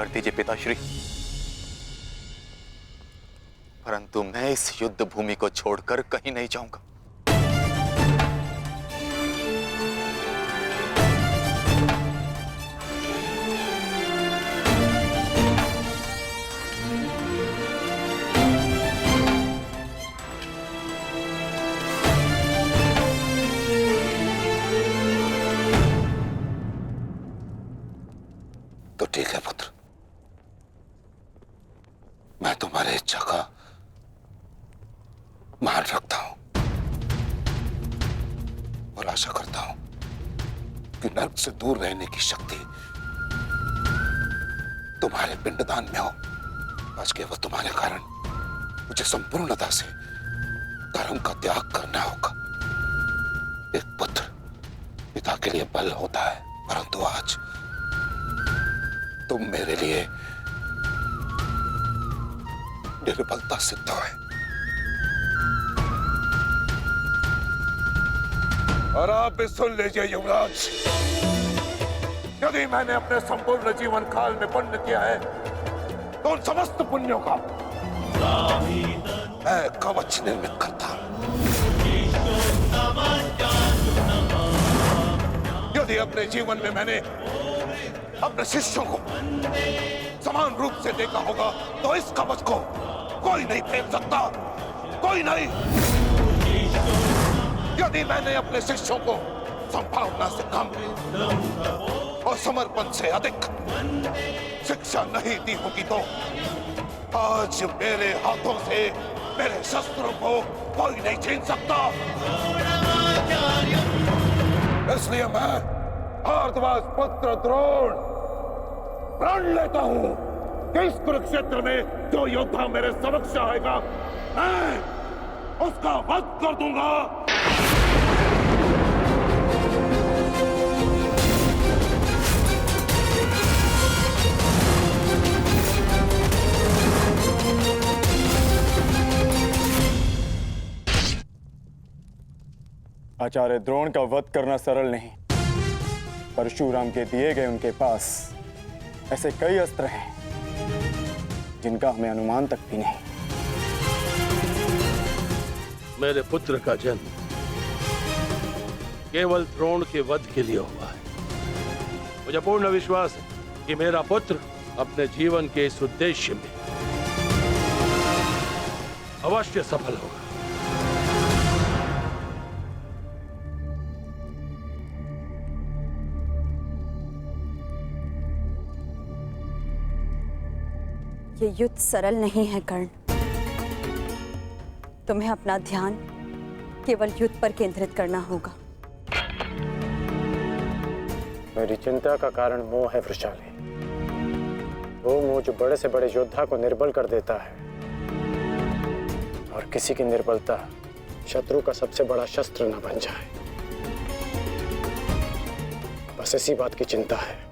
कर दीजिए पिताश्री, परंतु मैं इस युद्ध भूमि को छोड़कर कहीं नहीं जाऊंगा। तो ठीक है पुत्र, मैं तुम्हारी इच्छा का मान रखता हूं और आशा करता हूं कि नर्क से दूर रहने की शक्ति तुम्हारे पिंडदान में हो। आज केवल तुम्हारे कारण मुझे संपूर्णता से धर्म का त्याग करना होगा। एक पुत्र पिता के लिए बल होता है, परंतु आज तुम मेरे लिए निर्बलता सिद्ध है। और आप भी सुन लीजिए युवराज, यदि मैंने अपने संपूर्ण जीवन काल में पुण्य किया है तो उन समस्त पुण्यों का मैं कवच निर्मित करता हूं। यदि अपने जीवन में मैंने अपने शिष्यों को समान रूप से देखा होगा तो इस कवच को कोई नहीं फेंक सकता, कोई नहीं। यदि मैंने अपने शिष्यों को संभावना से कम और समर्पण से अधिक शिक्षा नहीं दी होगी तो आज मेरे हाथों से मेरे शस्त्रों को कोई नहीं छीन सकता। इसलिए मैं भारद्वाज पुत्र द्रोण प्रण लेता हूं कि इस कुरुक्षेत्र में जो योद्धा मेरे समक्ष आएगा मैं उसका वध कर दूंगा। आचार्य द्रोण का वध करना सरल नहीं। परशुराम के दिए गए उनके पास ऐसे कई अस्त्र हैं जिनका हमें अनुमान तक भी नहीं। मेरे पुत्र का जन्म केवल द्रोण के वध के लिए हुआ है। मुझे पूर्ण विश्वास है कि मेरा पुत्र अपने जीवन के इस उद्देश्य में अवश्य सफल होगा। ये युद्ध सरल नहीं है कर्ण। तुम्हें अपना ध्यान केवल युद्ध पर केंद्रित करना होगा। मेरी चिंता का कारण मोह है वृषाली। वो मोह जो बड़े से बड़े योद्धा को निर्बल कर देता है, और किसी की निर्बलता शत्रु का सबसे बड़ा शस्त्र न बन जाए। बस इसी बात की चिंता है।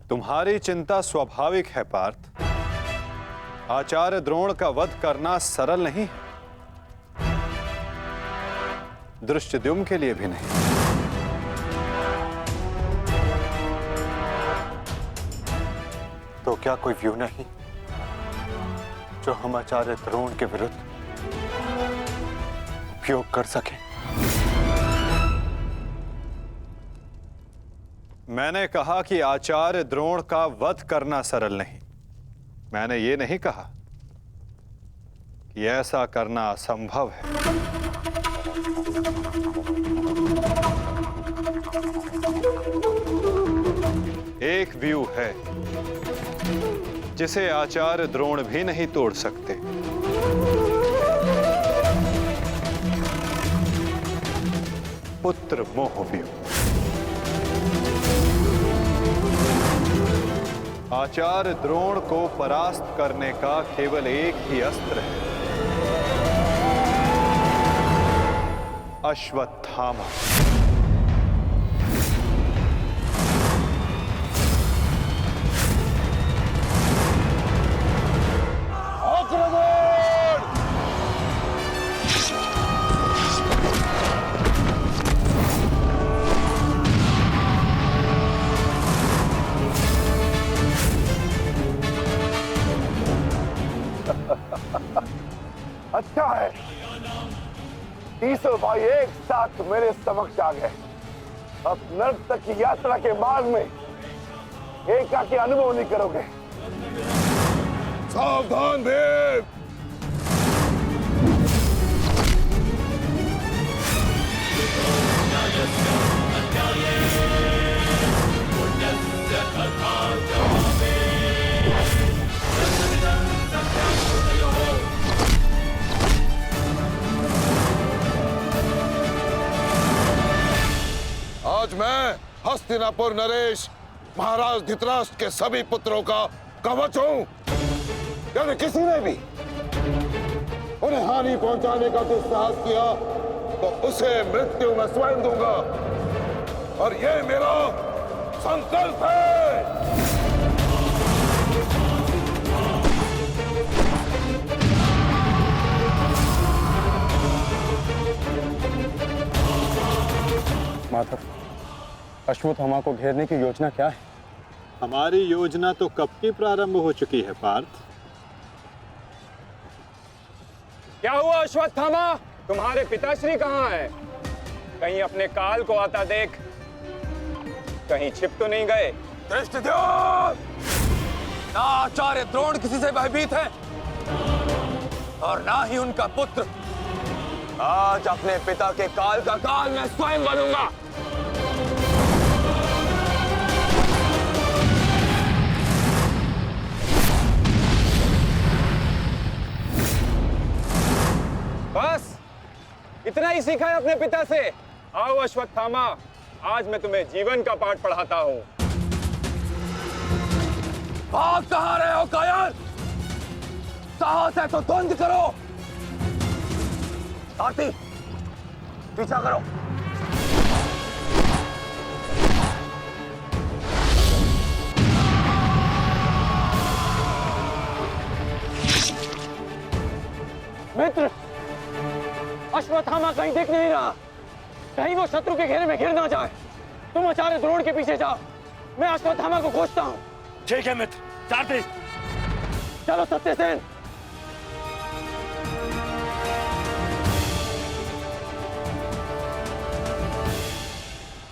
तुम्हारी चिंता स्वाभाविक है पार्थ। आचार्य द्रोण का वध करना सरल नहीं, धृष्टद्युम्न के लिए भी नहीं। तो क्या कोई व्यू नहीं जो हम आचार्य द्रोण के विरुद्ध उपयोग कर सके? मैंने कहा कि आचार्य द्रोण का वध करना सरल नहीं। मैंने ये नहीं कहा कि ऐसा करना असंभव है। एक व्यू है जिसे आचार्य द्रोण भी नहीं तोड़ सकते। पुत्र मोह व्यू। आचार्य द्रोण को परास्त करने का केवल एक ही अस्त्र है, अश्वत्थामा। तीसों भाई एक साथ मेरे समक्ष आ गए। अब नर्क तक की यात्रा के मार्ग में एका के अनुभव नहीं करोगे। सावधान भीम। आज मैं हस्तिनापुर नरेश महाराज धृतराष्ट्र के सभी पुत्रों का कवच हूं। यदि किसी ने भी उन्हें हानि पहुंचाने का दुस्साहस किया तो उसे मृत्यु में स्वयं दूंगा, और ये मेरा संकल्प है। माधव, अश्वत्थामा को घेरने की योजना क्या है? हमारी योजना तो कब की प्रारंभ हो चुकी है पार्थ। क्या हुआ अश्वत्थामा? तुम्हारे पिताश्री कहाँ हैं? कहीं अपने काल को आता देख, कहीं छिप तो नहीं गए? धृष्टद्युम्न! ना आचार्य द्रोण किसी से भयभीत है और ना ही उनका पुत्र। आज अपने पिता के काल का काल मैं स्वयं बनूंगा। बस इतना ही सीखा है अपने पिता से? आओ अश्वत्थामा, आज मैं तुम्हें जीवन का पाठ पढ़ाता हूँ। भाग कहाँ रहे हो कायर? साहस है तो द्वंद्व करो। सारथी, पीछा करो। मित्र, अश्वत्थामा कहीं दिख नहीं रहा। कहीं वो शत्रु के घेरे में घिर ना जाए। तुम आचार्य द्रोण के पीछे जाओ, मैं अश्वत्थामा को खोजता हूँ। ठीक है मित्र, सारथी। चलो सत्यसेन।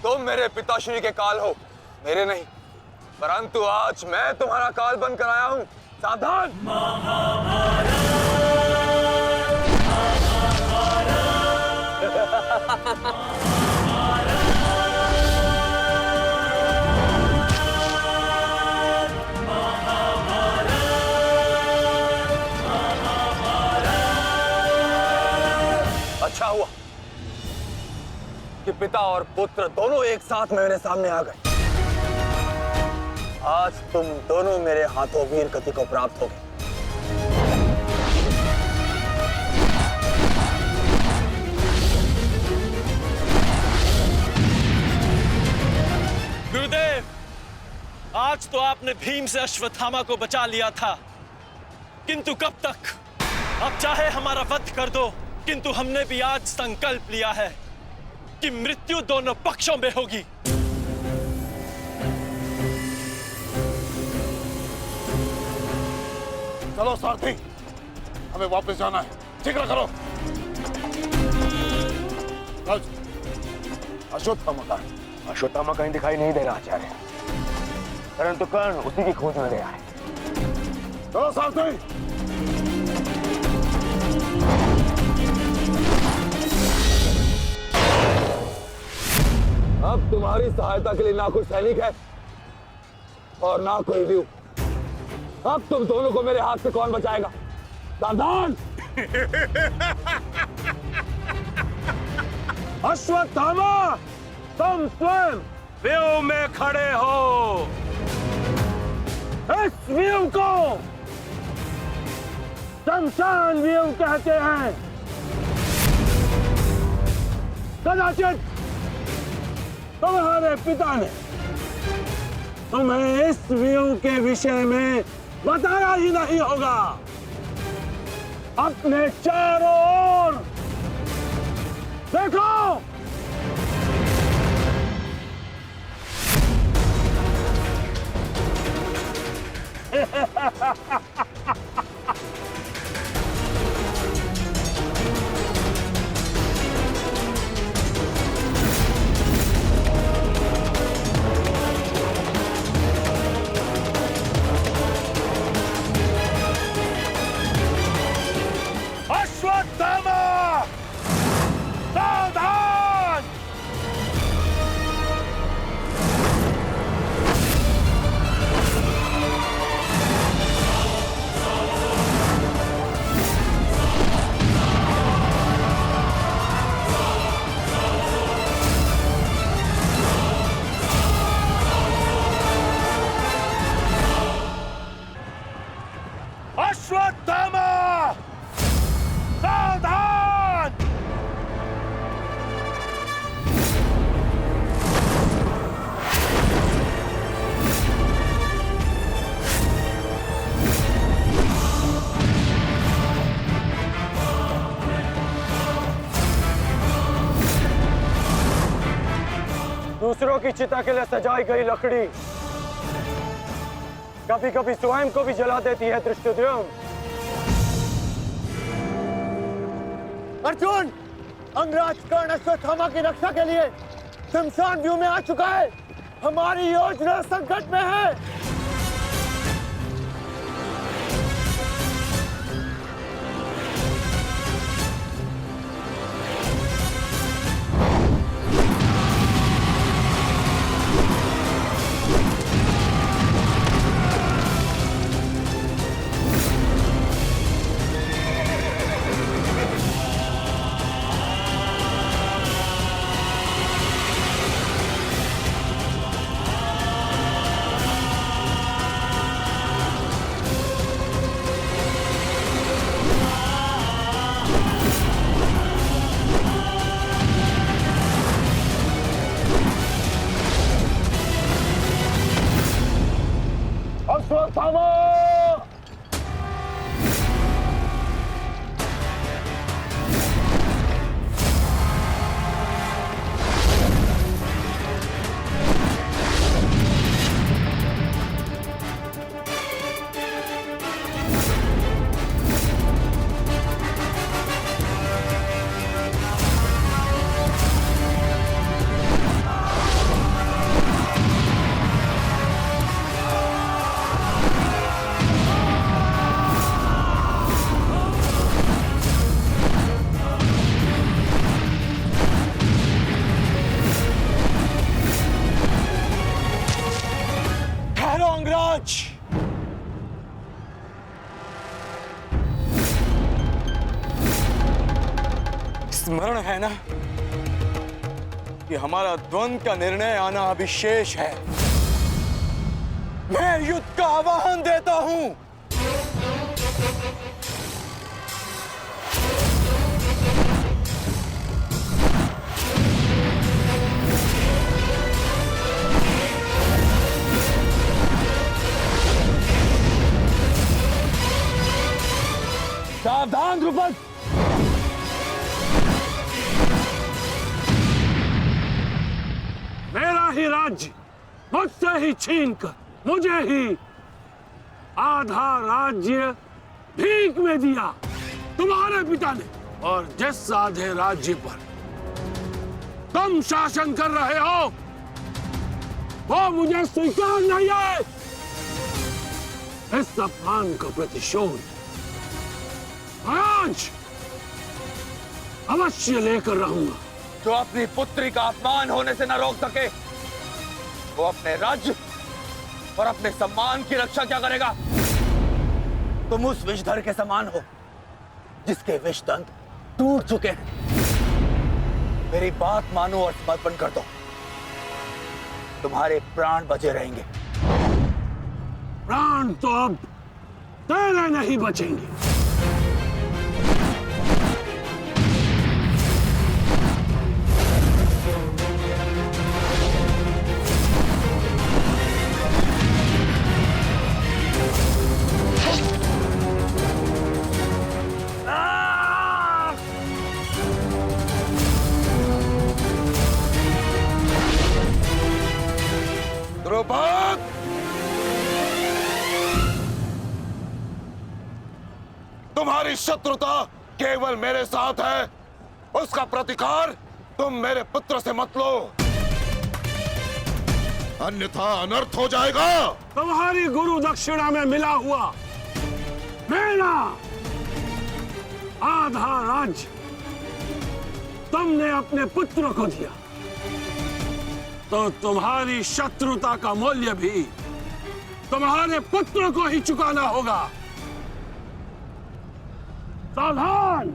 तुम मेरे पिताश्री के काल हो, मेरे नहीं। परंतु आज मैं तुम्हारा काल बनकर आया हूं। सावधान! अच्छा हुआ कि पिता और पुत्र दोनों एक साथ मेरे सामने आ गए। आज तुम दोनों मेरे हाथों वीर गति को प्राप्त हो गए। गुरुदेव, आज तो आपने भीम से अश्वत्थामा को बचा लिया था, किंतु कब तक? अब चाहे हमारा वध कर दो, किंतु हमने भी आज संकल्प लिया है कि मृत्यु दोनों पक्षों में होगी। चलो सारथी, हमें वापस जाना है। जिक्र करो। अश्वत्थामा का है? अश्वत्थामा कहीं दिखाई नहीं दे रहा आचार्य, परंतु कर्ण उसी की खोज में गया है। चलो सारथी। अब तुम्हारी सहायता के लिए ना कोई सैनिक है और ना कोई व्यू। अब तुम दोनों को मेरे हाथ से कौन बचाएगा? सावधान! अश्वत्थामा, तुम स्वयं व्यू में खड़े हो। इस व्यू को शमशान व्यू कहते हैं। कदाचित तुम्हारे पिता ने तुम्हें इस व्यू के विषय में बताया ही नहीं होगा। अपने चारों ओर देखो। दूसरों की चिता के लिए सजाई गई लकड़ी कभी कभी स्वयं को भी जला देती है धृष्टद्युम्न। अर्जुन, अंगराज कर्ण अश्वत्थामा की रक्षा के लिए शमशान व्यू में आ चुका है। हमारी योजना संकट में है। अश्वत्थामा! स्मरण है ना कि हमारा द्वंद्व का निर्णय आना अभी शेष है। मैं युद्ध का आह्वान देता हूं। सावधान द्रुपद! मेरा ही राज्य मुझसे ही छीनकर मुझे ही आधा राज्य भीख में दिया तुम्हारे पिता ने, और जिस आधे राज्य पर तुम शासन कर रहे हो वो मुझे स्वीकार नहीं है। इस अपमान का प्रतिशोध आज अवश्य लेकर रहूंगा। जो अपनी पुत्री का अपमान होने से न रोक सके वो अपने राज्य और अपने सम्मान की रक्षा क्या करेगा? तुम उस विषधर के समान हो जिसके विषदंत टूट चुके हैं। मेरी बात मानो और समर्पण कर दो, तुम्हारे प्राण बचे रहेंगे। प्राण तो अब तेरे नहीं बचेंगे। द्रुपद! तुम्हारी शत्रुता केवल मेरे साथ है, उसका प्रतिकार तुम मेरे पुत्र से मत लो, अन्यथा अनर्थ हो जाएगा। तुम्हारी गुरु दक्षिणा में मिला हुआ मेरा आधा राज्य तुमने अपने पुत्र को दिया, तो तुम्हारी शत्रुता का मूल्य भी तुम्हारे पुत्र को ही चुकाना होगा। सावधान!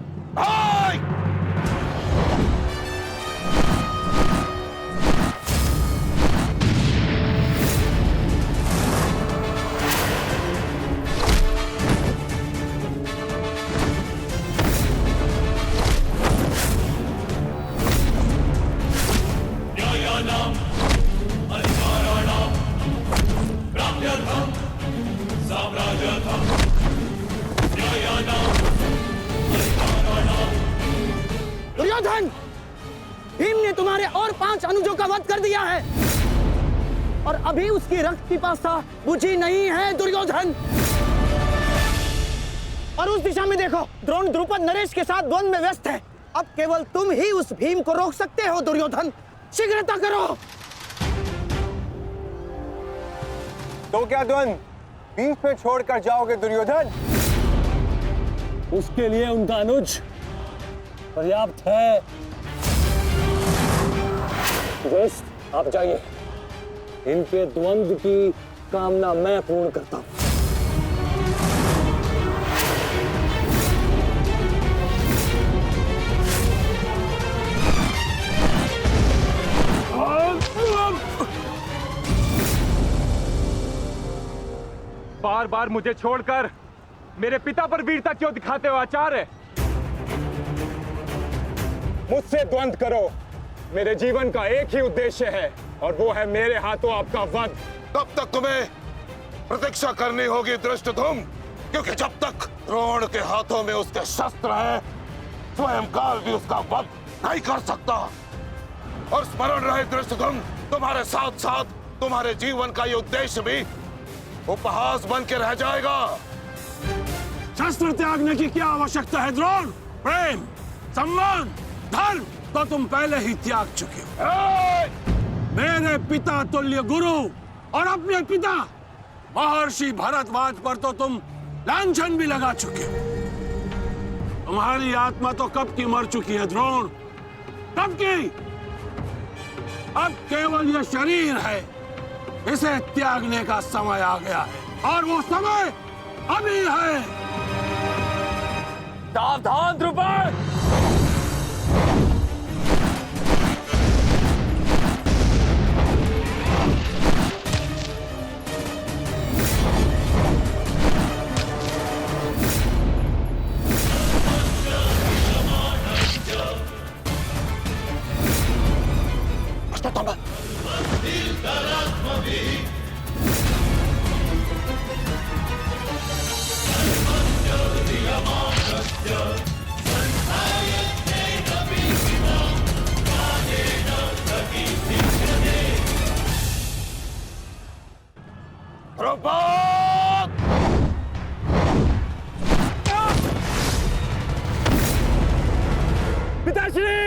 वध कर दिया है और अभी उसकी रक्त पिपासा बुझी नहीं है दुर्योधन। और उस दिशा में देखो, द्रोण द्रुपद नरेश के साथ द्वंद्व में व्यस्त है। अब केवल तुम ही उस भीम को रोक सकते हो दुर्योधन, शीघ्रता करो। तो क्या द्वंद्व बीच पे छोड़कर जाओगे दुर्योधन? उसके लिए उनका अनुज पर्याप्त है। दोस्त, आप जाइए, इनके द्वंद्व की कामना मैं पूर्ण करता हूं। बार बार मुझे छोड़कर मेरे पिता पर वीरता क्यों दिखाते हो आचार्य? मुझसे द्वंद्व करो, मेरे जीवन का एक ही उद्देश्य है और वो है मेरे हाथों आपका वध। तब तक तुम्हें प्रतीक्षा करनी होगी धृष्टद्युम्न, क्योंकि जब तक द्रोण के हाथों में उसके शस्त्र हैं, स्वयं काल भी उसका वध नहीं कर सकता। और स्मरण रहे धृष्टद्युम्न, तुम्हारे साथ साथ तुम्हारे जीवन का ये उद्देश्य भी उपहास बन के रह जाएगा। शस्त्र त्यागने की क्या आवश्यकता है द्रोण? प्रेम, सम्मान, धर्म तो तुम पहले ही त्याग चुके हो। मेरे पिता तुल्य गुरु और अपने पिता महर्षि भरद्वाज पर तो तुम लांछन भी लगा चुके हो। तुम्हारी आत्मा तो कब की मर चुकी है द्रोण, कब की। अब केवल यह शरीर है, इसे त्यागने का समय आ गया है और वो समय अभी है। सावधान द्रुपद! अश्वत्थामा, द्रुपद! पिताश्री!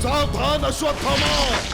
सावधान अश्वत्थामा!